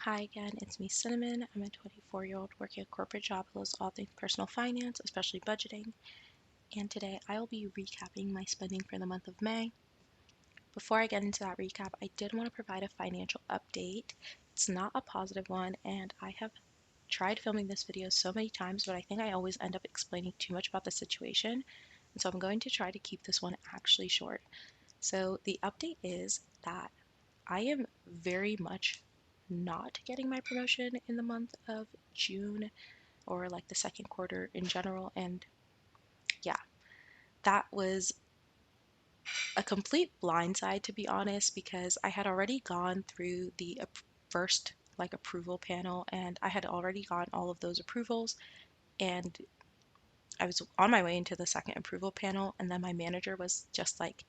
Hi again, it's me, Cinnamon. I'm a 24-year-old working a corporate job that loves all things personal finance, especially budgeting. And today I will be recapping my spending for the month of May. Before I get into that recap, I did want to provide a financial update. It's not a positive one, and I have tried filming this video so many times, but I think I always end up explaining too much about the situation. And so I'm going to try to keep this one actually short. So the update is that I am very much not getting my promotion in the month of June or like the second quarter in general. And yeah, that was a complete blindside, to be honest, because I had already gone through the first like approval panel and I had already gotten all of those approvals, and I was on my way into the second approval panel, and then my manager was just like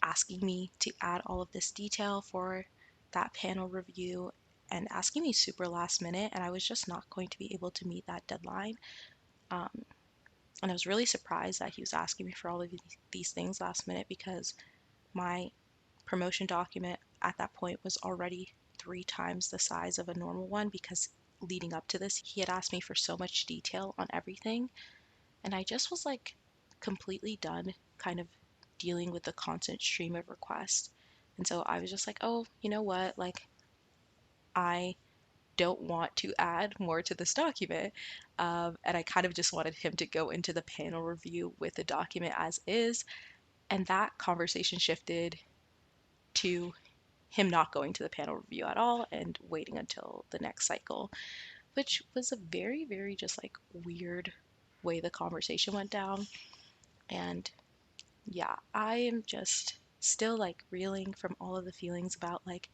asking me to add all of this detail for that panel review and asking me super last minute, and I was just not going to be able to meet that deadline. Um, and I was really surprised that he was asking me for all of these things last minute because my promotion document at that point was already 3 times the size of a normal one, because leading up to this, he had asked me for so much detail on everything. And I just was like completely done kind of dealing with the constant stream of requests. And so I was just like, oh, you know what? Like, I don't want to add more to this document. And I kind of just wanted him to go into the panel review with the document as is. And that conversation shifted to him not going to the panel review at all and waiting until the next cycle, which was a very, very just like weird way the conversation went down. And yeah, I am just still like reeling from all of the feelings about like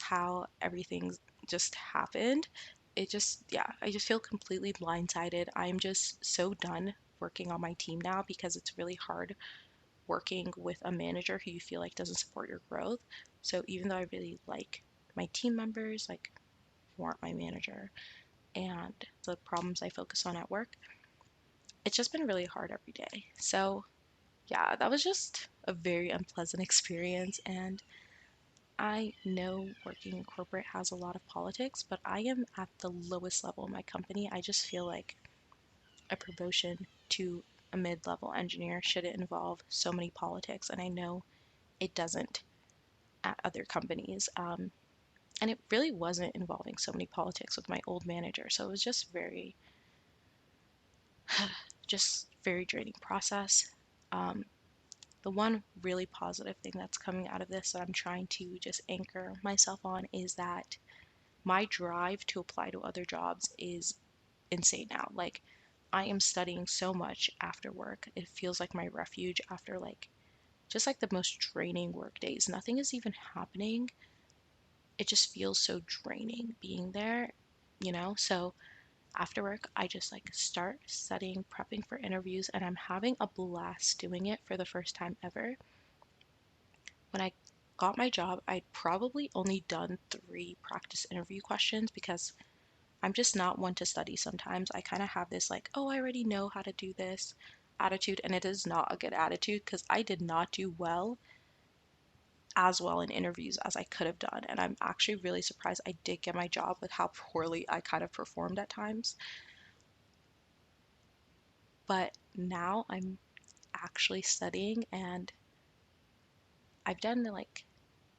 how everything just happened. It just, yeah, I just feel completely blindsided. I'm just so done working on my team now because it's really hard working with a manager who you feel like doesn't support your growth. So even though I really like my team members, like, who aren't my manager, and the problems I focus on at work, it's just been really hard every day. So yeah, that was just a very unpleasant experience. And I know working in corporate has a lot of politics, but I am at the lowest level in my company. I just feel like a promotion to a mid level engineer shouldn't involve so many politics. And I know it doesn't at other companies. And it really wasn't involving so many politics with my old manager. So it was just very draining process. Um, The one really positive thing that's coming out of this that I'm trying to just anchor myself on is that my drive to apply to other jobs is insane now. Like, I am studying so much after work. It feels like my refuge after like just like the most draining work days. Nothing is even happening. It just feels so draining being there, you know? So after work, I just like start studying, prepping for interviews, and I'm having a blast doing it for the first time ever. When I got my job, I'd probably only done 3 practice interview questions because I'm just not one to study sometimes. I kind of have this like, oh, I already know how to do this attitude, and it is not a good attitude because I did not do as well in interviews as I could have done. And I'm actually really surprised I did get my job with how poorly I kind of performed at times. But now I'm actually studying, and I've done like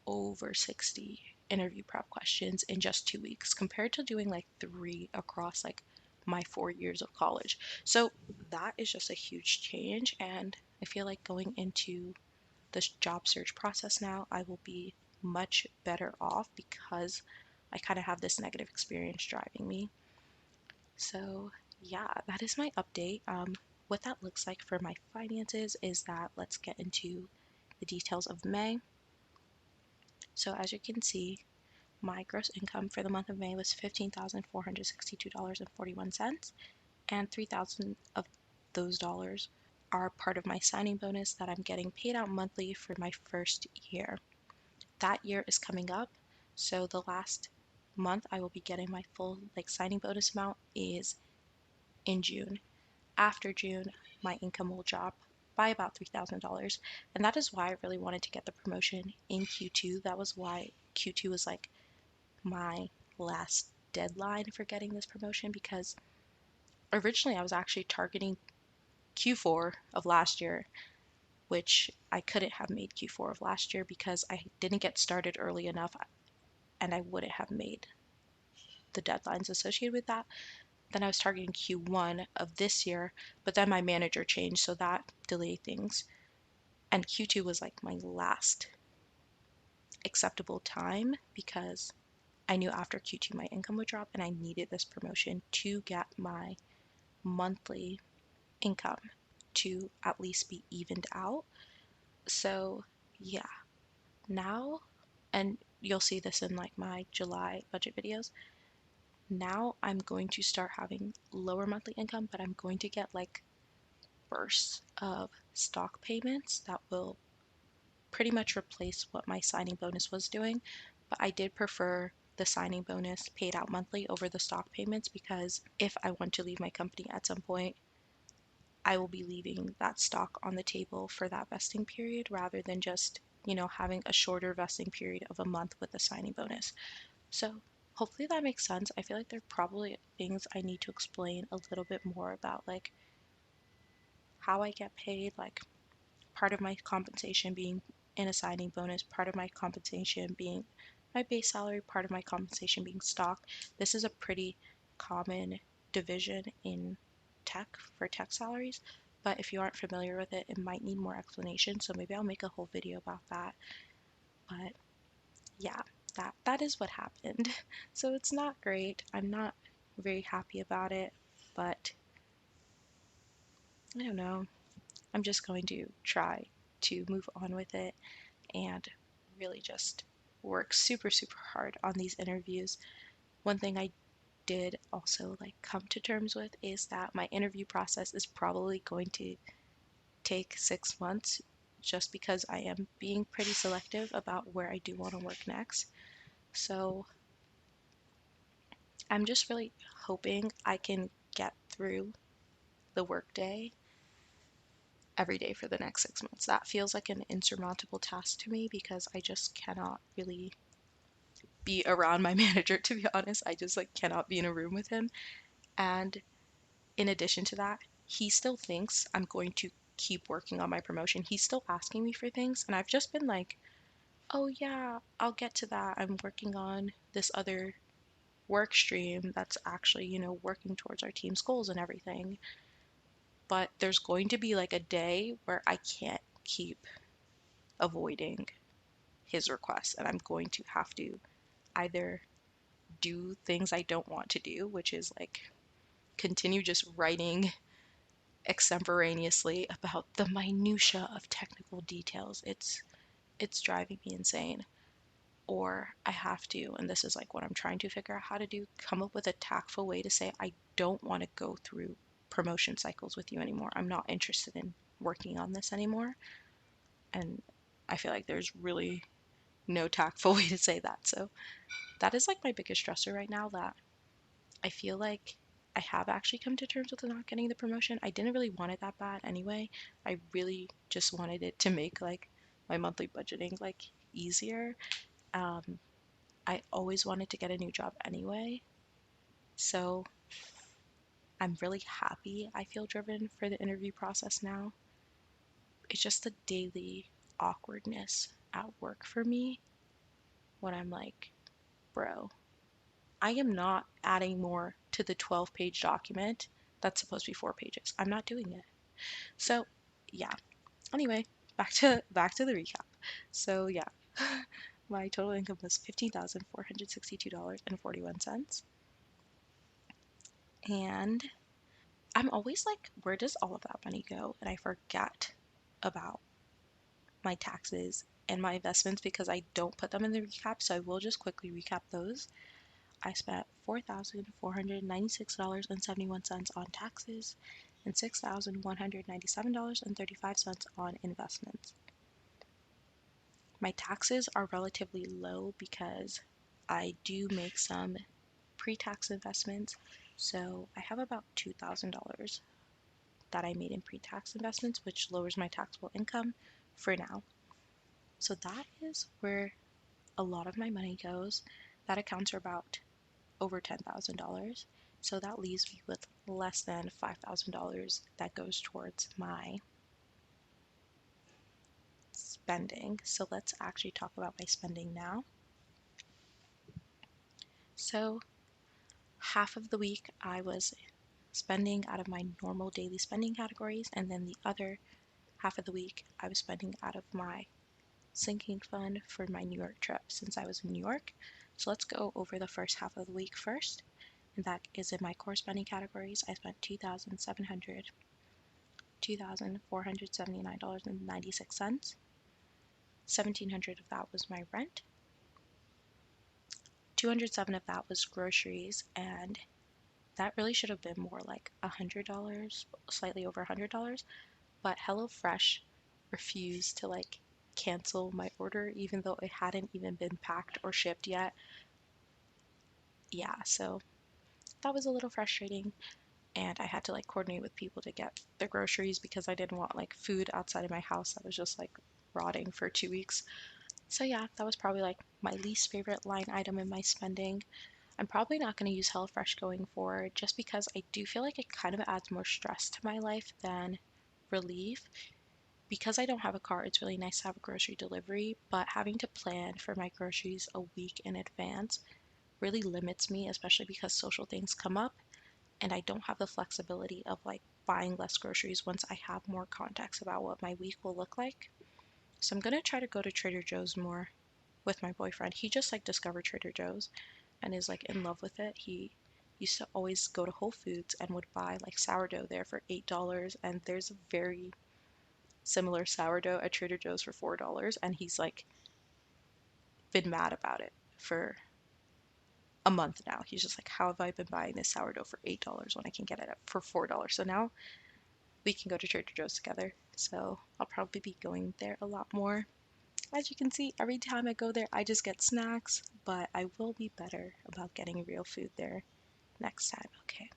over 60 interview prep questions in just 2 weeks compared to doing like 3 across like my 4 years of college. So that is just a huge change. And I feel like going into this job search process now, I will be much better off because I kind of have this negative experience driving me. So yeah, that is my update. What that looks like for my finances is that let's get into the details of May. So as you can see, my gross income for the month of May was $15,462.41, and 3,000 of those dollars are part of my signing bonus that I'm getting paid out monthly for my first year. That year is coming up, so the last month I will be getting my full like signing bonus amount is in June. After June, my income will drop by about $3,000, and that is why I really wanted to get the promotion in Q2. That was why Q2 was like my last deadline for getting this promotion, because originally I was actually targeting Q4 of last year, which I couldn't have made Q4 of last year because I didn't get started early enough and I wouldn't have made the deadlines associated with that. Then I was targeting Q1 of this year, but then my manager changed, so that delayed things. And Q2 was like my last acceptable time because I knew after Q2 my income would drop and I needed this promotion to get my monthly income to at least be evened out. So, yeah, now, and you'll see this in like my July budget videos, now I'm going to start having lower monthly income, but I'm going to get like bursts of stock payments that will pretty much replace what my signing bonus was doing. But I did prefer the signing bonus paid out monthly over the stock payments because if I want to leave my company at some point, I will be leaving that stock on the table for that vesting period rather than just, having a shorter vesting period of a month with a signing bonus. So hopefully that makes sense. I feel like there are probably things I need to explain a little bit more about, like how I get paid, like part of my compensation being in a signing bonus, part of my compensation being my base salary, part of my compensation being stock. This is a pretty common division in tech for tech salaries, but if you aren't familiar with it, it might need more explanation. So maybe I'll make a whole video about that. But yeah, that is what happened. So it's not great. I'm not very happy about it, but I don't know. I'm just going to try to move on with it and really just work super, super hard on these interviews. One thing I did also like come to terms with is that my interview process is probably going to take 6 months just because I am being pretty selective about where I do want to work next. So I'm just really hoping I can get through the workday every day for the next 6 months. That feels like an insurmountable task to me because I just cannot really be around my manager, to be honest. I just like cannot be in a room with him. And in addition to that, he still thinks I'm going to keep working on my promotion. He's still asking me for things, and I've just been like, "Oh yeah, I'll get to that. I'm working on this other work stream that's actually, working towards our team's goals and everything." But there's going to be like a day where I can't keep avoiding his requests, and I'm going to have to either do things I don't want to do, which is like continue just writing extemporaneously about the minutia of technical details. It's driving me insane. Or I have to, and this is like what I'm trying to figure out how to do, come up with a tactful way to say I don't want to go through promotion cycles with you anymore. I'm not interested in working on this anymore. And I feel like there's really no tactful way to say that. So that is like my biggest stressor right now, that I feel like I have actually come to terms with not getting the promotion. I didn't really want it that bad anyway. I really just wanted it to make like my monthly budgeting like easier. Um, I always wanted to get a new job anyway. So I'm really happy I feel driven for the interview process now. It's just the daily awkwardness at work for me when I'm like, bro, I am not adding more to the 12-page document that's supposed to be 4 pages. I'm not doing it. So, yeah. Anyway, back to the recap. So, yeah. My total income was $15,462.41. And I'm always like, where does all of that money go? And I forget about my taxes and my investments because I don't put them in the recap. So I will just quickly recap those. I spent $4,496.71 on taxes and $6,197.35 on investments. My taxes are relatively low because I do make some pre-tax investments. So I have about $2,000 that I made in pre-tax investments, which lowers my taxable income for now. So that is where a lot of my money goes. That accounts for about over $10,000. So that leaves me with less than $5,000 that goes towards my spending. So let's actually talk about my spending now. So half of the week I was spending out of my normal daily spending categories, and then the other half of the week I was spending out of my sinking fund for my New York trip since I was in New York. So let's go over the first half of the week first, and that is in my core spending categories. I spent $2,479.96. $1,700 of that was my rent. $207 of that was groceries, and that really should have been more like $100, slightly over $100. But HelloFresh refused to like cancel my order even though it hadn't even been packed or shipped yet. Yeah, so that was a little frustrating, and I had to like coordinate with people to get the groceries because I didn't want like food outside of my house that was just like rotting for 2 weeks. So yeah, that was probably like my least favorite line item in my spending. I'm probably not going to use HelloFresh going forward just because I do feel like it kind of adds more stress to my life than relief. Because I don't have a car, it's really nice to have a grocery delivery, but having to plan for my groceries a week in advance really limits me, especially because social things come up and I don't have the flexibility of like buying less groceries once I have more context about what my week will look like. So I'm gonna try to go to Trader Joe's more with my boyfriend. He just like discovered Trader Joe's and is like in love with it. He used to always go to Whole Foods and would buy like sourdough there for $8, and there's a very similar sourdough at Trader Joe's for $4, and he's like been mad about it for a month now. He's just like, how have I been buying this sourdough for $8 when I can get it for $4? So now we can go to Trader Joe's together. So I'll probably be going there a lot more. As you can see, every time I go there, I just get snacks, but I will be better about getting real food there next time. Okay.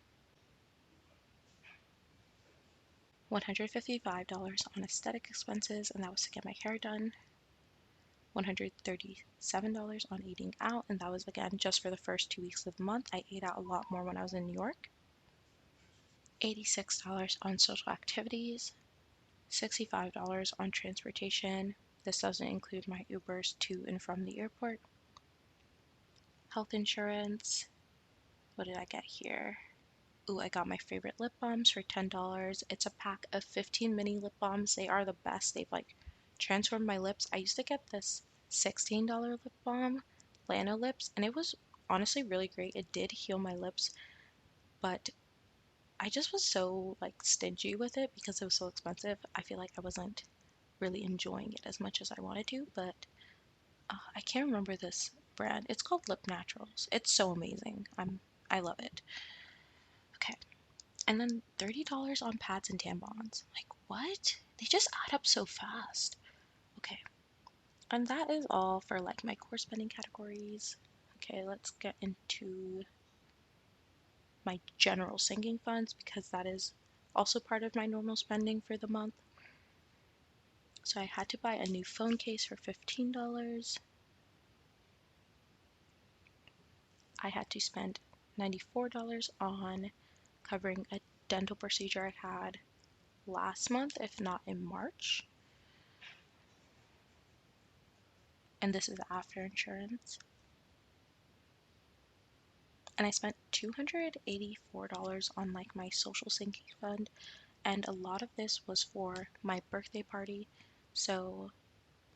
$155 on aesthetic expenses, and that was to get my hair done. $137 on eating out, and that was again just for the first 2 weeks of the month. I ate out a lot more when I was in New York. $86 on social activities, $65 on transportation. This doesn't include my Ubers to and from the airport. Health insurance. What did I get here? Ooh, I got my favorite lip balms for $10. It's a pack of 15 mini lip balms. They are the best. They've like transformed my lips. I used to get this $16 lip balm, Lano Lips, and it was honestly really great. It did heal my lips, but I just was so like stingy with it because it was so expensive. I feel like I wasn't really enjoying it as much as I wanted to, but I can't remember this brand. It's called Lip Naturals. It's so amazing. I love it. Okay. And then $30 on pads and tampons. Like, what? They just add up so fast. Okay. And that is all for like my core spending categories. Okay, let's get into my general sinking funds because that is also part of my normal spending for the month. So I had to buy a new phone case for $15. I had to spend $94 on covering a dental procedure I had last month, if not in March. And this is after insurance. And I spent $284 on like my social sinking fund, and a lot of this was for my birthday party. So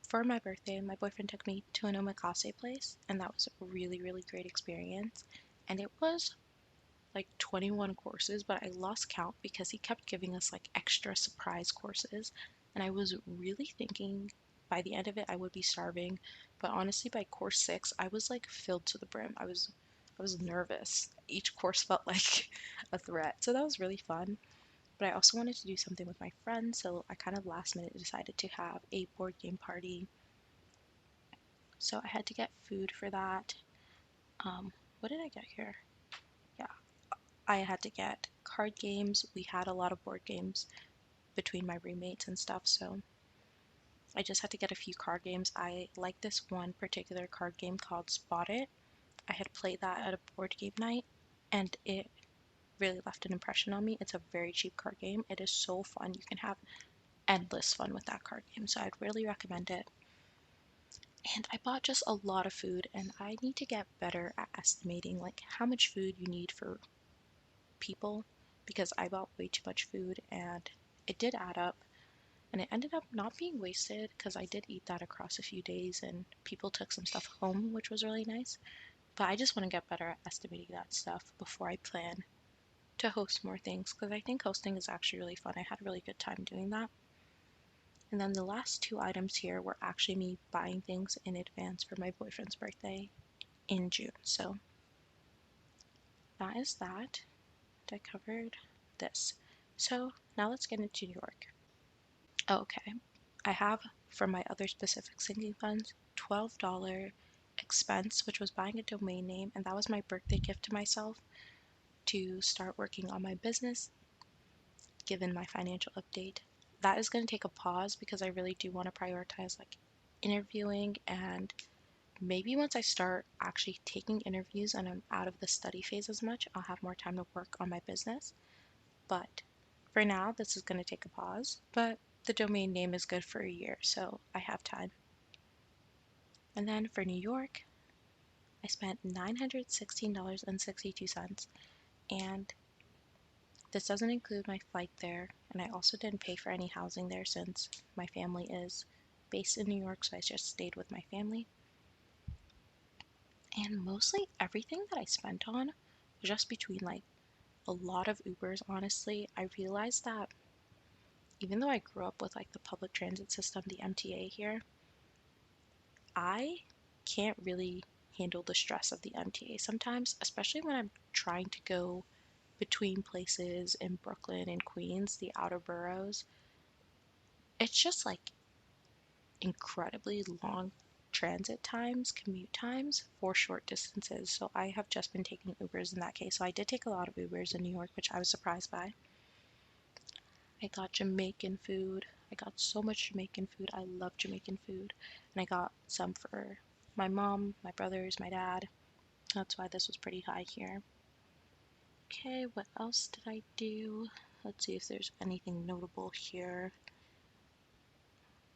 for my birthday, my boyfriend took me to an omakase place, and that was a really, really great experience. And it was like 21 courses, but I lost count because he kept giving us like extra surprise courses, and I was really thinking by the end of it I would be starving, but honestly by course 6 I was like filled to the brim. I was nervous. Each course felt like a threat. So that was really fun. But I also wanted to do something with my friends, so I kind of last minute decided to have a board game party. So I had to get food for that. What did I get here? Yeah, I had to get card games. We had a lot of board games between my roommates and stuff, so I just had to get a few card games. I like this one particular card game called Spot It. I had played that at a board game night and it really left an impression on me. It's a very cheap card game. It is so fun. You can have endless fun with that card game, so I'd really recommend it. And I bought just a lot of food, and I need to get better at estimating like how much food you need for people because I bought way too much food and it did add up, and it ended up not being wasted because I did eat that across a few days and people took some stuff home, which was really nice. But I just want to get better at estimating that stuff before I plan to host more things because I think hosting is actually really fun. I had a really good time doing that. And then the last two items here were actually me buying things in advance for my boyfriend's birthday in June. So that is that. I covered this. So now let's get into New York. Okay, I have from my other specific sinking funds $12 expense, which was buying a domain name, and that was my birthday gift to myself to start working on my business given my financial update. That is going to take a pause because I really do want to prioritize like interviewing, and maybe once I start actually taking interviews and I'm out of the study phase as much, I'll have more time to work on my business. But for now, this is going to take a pause. But the domain name is good for a year, so I have time. And then for New York, I spent $916.62, and this doesn't include my flight there, and I also didn't pay for any housing there since my family is based in New York, so I just stayed with my family. And mostly everything that I spent on was just between like a lot of Ubers, honestly. I realized that even though I grew up with like the public transit system, the MTA here, I can't really handle the stress of the MTA sometimes, especially when I'm trying to go between places in Brooklyn and Queens, the outer boroughs. It's just like incredibly long transit times, commute times for short distances. So I have just been taking Ubers in that case. So I did take a lot of Ubers in New York, which I was surprised by. I got Jamaican food. I got so much Jamaican food. I love Jamaican food. And I got some for my mom, my brothers, my dad. That's why this was pretty high here. Okay, what else did I do? Let's see if there's anything notable here.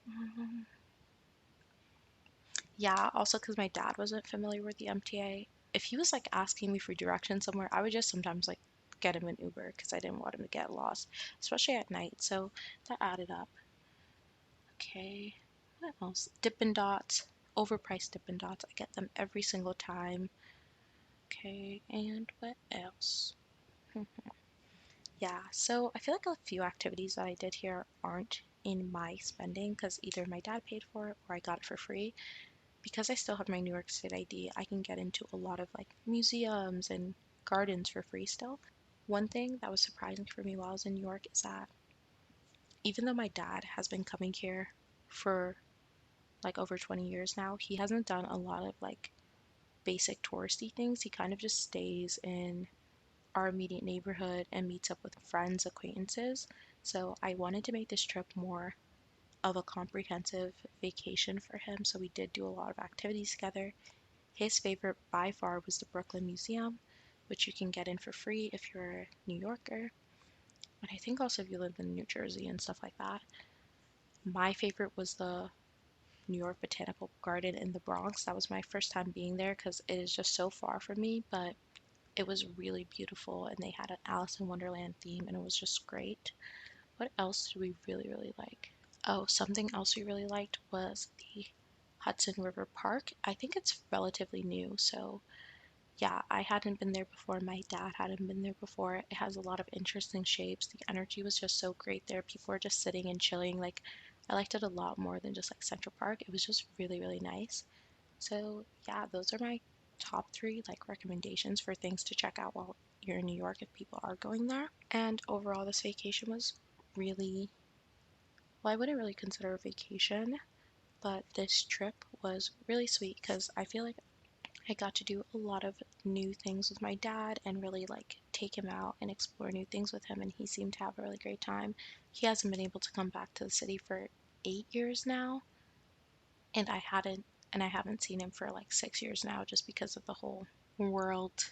Um, yeah, also because my dad wasn't familiar with the MTA. If he was like asking me for directions somewhere, I would just sometimes like get him an Uber because I didn't want him to get lost, especially at night. So that added up. Okay, what else? Dippin' Dots, overpriced Dippin' Dots. I get them every single time. Okay, and what else? Yeah, so I feel like a few activities that I did here aren't in my spending because either my dad paid for it or I got it for free. Because I still have my New York State ID, I can get into a lot of like museums and gardens for free still. One thing that was surprising for me while I was in New York is that even though my dad has been coming here for like over 20 years now, he hasn't done a lot of like basic touristy things. He kind of just stays in our immediate neighborhood and meets up with friends, acquaintances. So I wanted to make this trip more of a comprehensive vacation for him. So we did do a lot of activities together. His favorite by far was the Brooklyn Museum, which you can get in for free if you're a New Yorker. And I think also if you live in New Jersey and stuff like that. My favorite was the New York Botanical Garden in the Bronx. That was my first time being there because it is just so far from me, but it was really beautiful and they had an Alice in Wonderland theme and it was just great. What else did we really, really like? Oh, something else we really liked was the Hudson River Park. I think it's relatively new, so yeah, I hadn't been there before. My dad hadn't been there before. It has a lot of interesting shapes. The energy was just so great there. People were just sitting and chilling. Like, I liked it a lot more than just like Central Park. It was just really, really nice. So, yeah, those are my top three like recommendations for things to check out while you're in New York if people are going there. And overall, this vacation was really, well, I wouldn't really consider a vacation, but this trip was really sweet because I feel like I got to do a lot of new things with my dad and really like take him out and explore new things with him, and he seemed to have a really great time. He hasn't been able to come back to the city for 8 years now, and I haven't seen him for like 6 years now just because of the whole World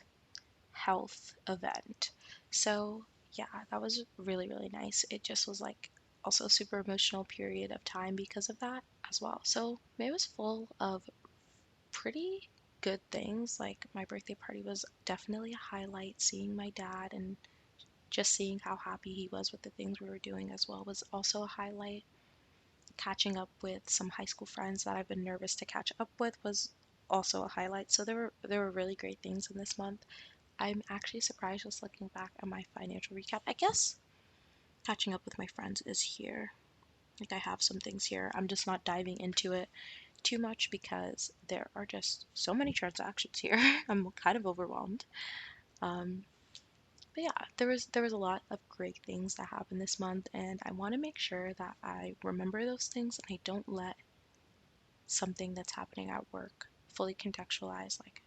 Health event. So, yeah, that was really, really nice. It just was like also a super emotional period of time because of that as well. So, May was full of pretty good things. Like, my birthday party was definitely a highlight. Seeing my dad and just seeing how happy he was with the things we were doing as well was also a highlight. Catching up with some high school friends that I've been nervous to catch up with was also a highlight. So there were really great things in this month. I'm actually surprised just looking back at my financial recap. I guess catching up with my friends is here. Like, I have some things here. I'm just not diving into it too much because there are just so many transactions here. I'm kind of overwhelmed. Um, but yeah, there was a lot of great things that happened this month, and I want to make sure that I remember those things and I don't let something that's happening at work fully contextualize like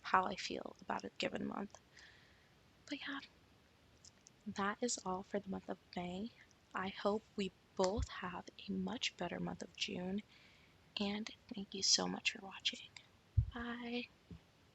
how I feel about a given month. But yeah, that is all for the month of May. I hope we both have a much better month of June, and thank you so much for watching. Bye.